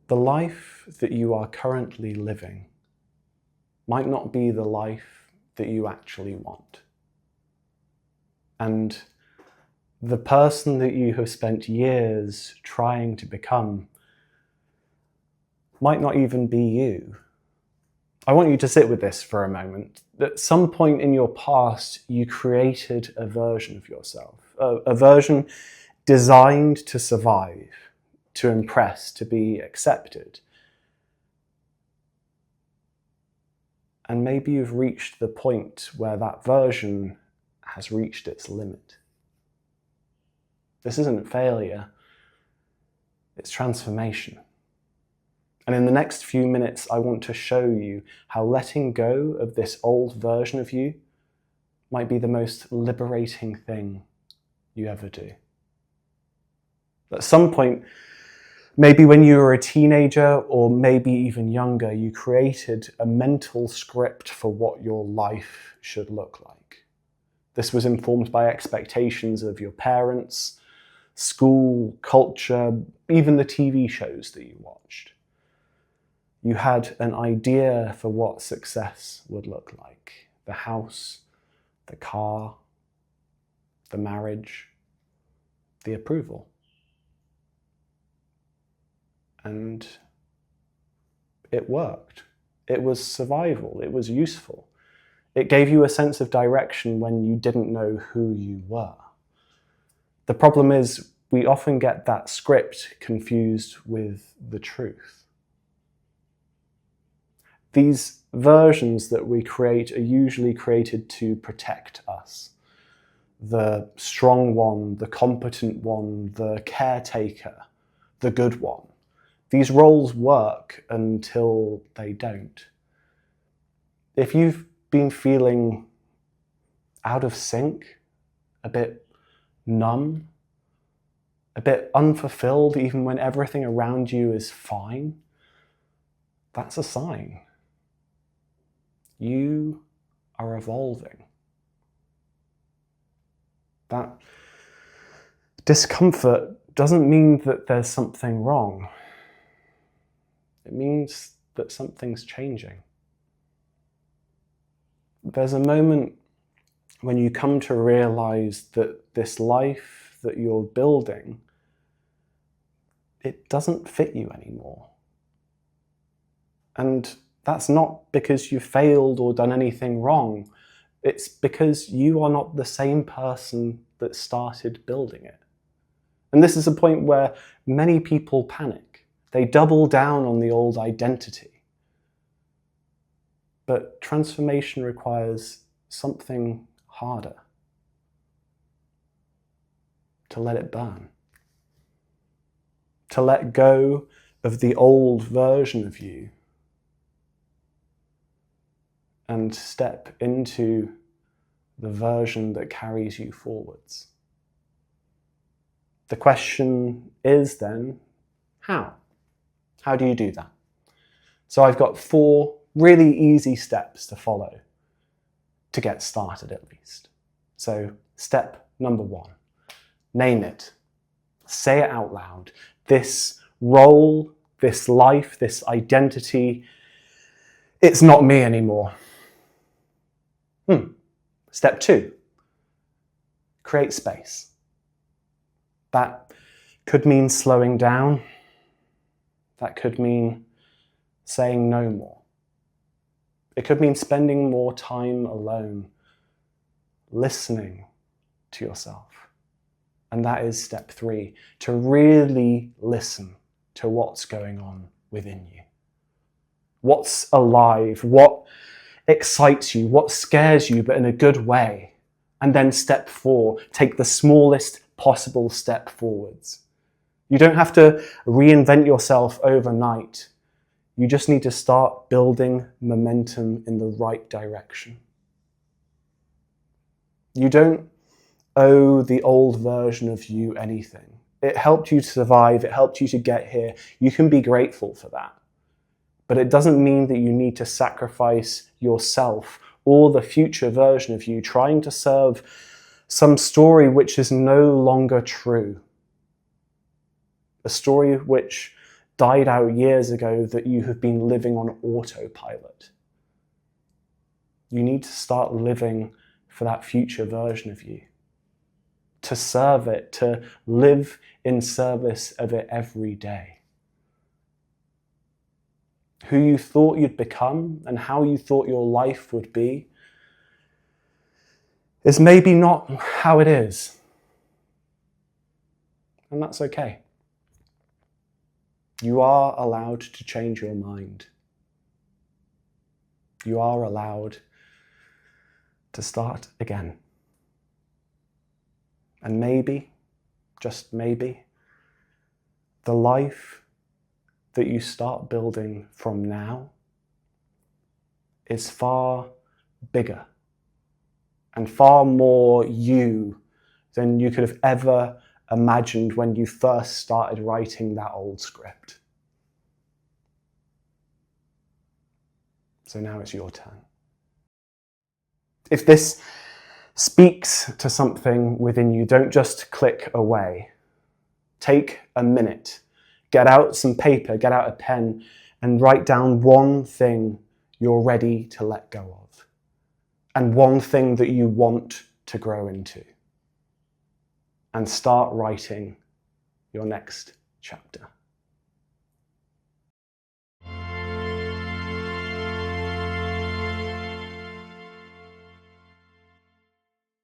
The life that you are currently living might not be the life that you actually want. And the person that you have spent years trying to become might not even be you. I want you to sit with this for a moment. At some point in your past, you created a version of yourself, a version designed to survive, to impress, to be accepted. And maybe you've reached the point where that version has reached its limit. This isn't failure, it's transformation. And in the next few minutes, I want to show you how letting go of this old version of you might be the most liberating thing you ever do. At some point, maybe when you were a teenager or maybe even younger, you created a mental script for what your life should look like. This was informed by expectations of your parents, school, culture, even the TV shows that you watched. You had an idea for what success would look like. The house, the car, the marriage, the approval. And it worked. It was survival. It was useful. It gave you a sense of direction when you didn't know who you were. The problem is we often get that script confused with the truth. These versions that we create are usually created to protect us. The strong one, the competent one, the caretaker, the good one. These roles work until they don't. If you've been feeling out of sync, a bit numb, a bit unfulfilled even when everything around you is fine, that's a sign. You are evolving. That discomfort doesn't mean that there's something wrong. It means that something's changing. There's a moment when you come to realize that this life that you're building, it doesn't fit you anymore. And that's not because you failed or done anything wrong. It's because you are not the same person that started building it. And this is a point where many people panic. They double down on the old identity. But transformation requires something harder. To let it burn. To let go of the old version of you and step into the version that carries you forwards. The question is then, how? How do you do that? So I've got 4 really easy steps to follow to get started at least. So step number 1, name it. Say it out loud. This role, this life, this identity, it's not me anymore. Step 2, create space. That could mean slowing down. That could mean saying no more. It could mean spending more time alone, listening to yourself. And that is step 3, to really listen to what's going on within you. What's alive, what excites you, what scares you, but in a good way. And then step 4, take the smallest possible step forwards. You don't have to reinvent yourself overnight. You just need to start building momentum in the right direction. You don't owe the old version of you anything. It helped you to survive, it helped you to get here. You can be grateful for that. But it doesn't mean that you need to sacrifice yourself or the future version of you trying to serve some story which is no longer true. A story which died out years ago that you have been living on autopilot. You need to start living for that future version of you, to serve it, to live in service of it every day. Who you thought you'd become and how you thought your life would be is maybe not how it is. And that's okay. You are allowed to change your mind. You are allowed to start again. And maybe, just maybe, the life that you start building from now is far bigger and far more you than you could have ever imagined when you first started writing that old script. So now it's your turn. If this speaks to something within you, don't just click away. Take a minute, get out some paper, get out a pen, and write down one thing you're ready to let go of, and one thing that you want to grow into. And start writing your next chapter.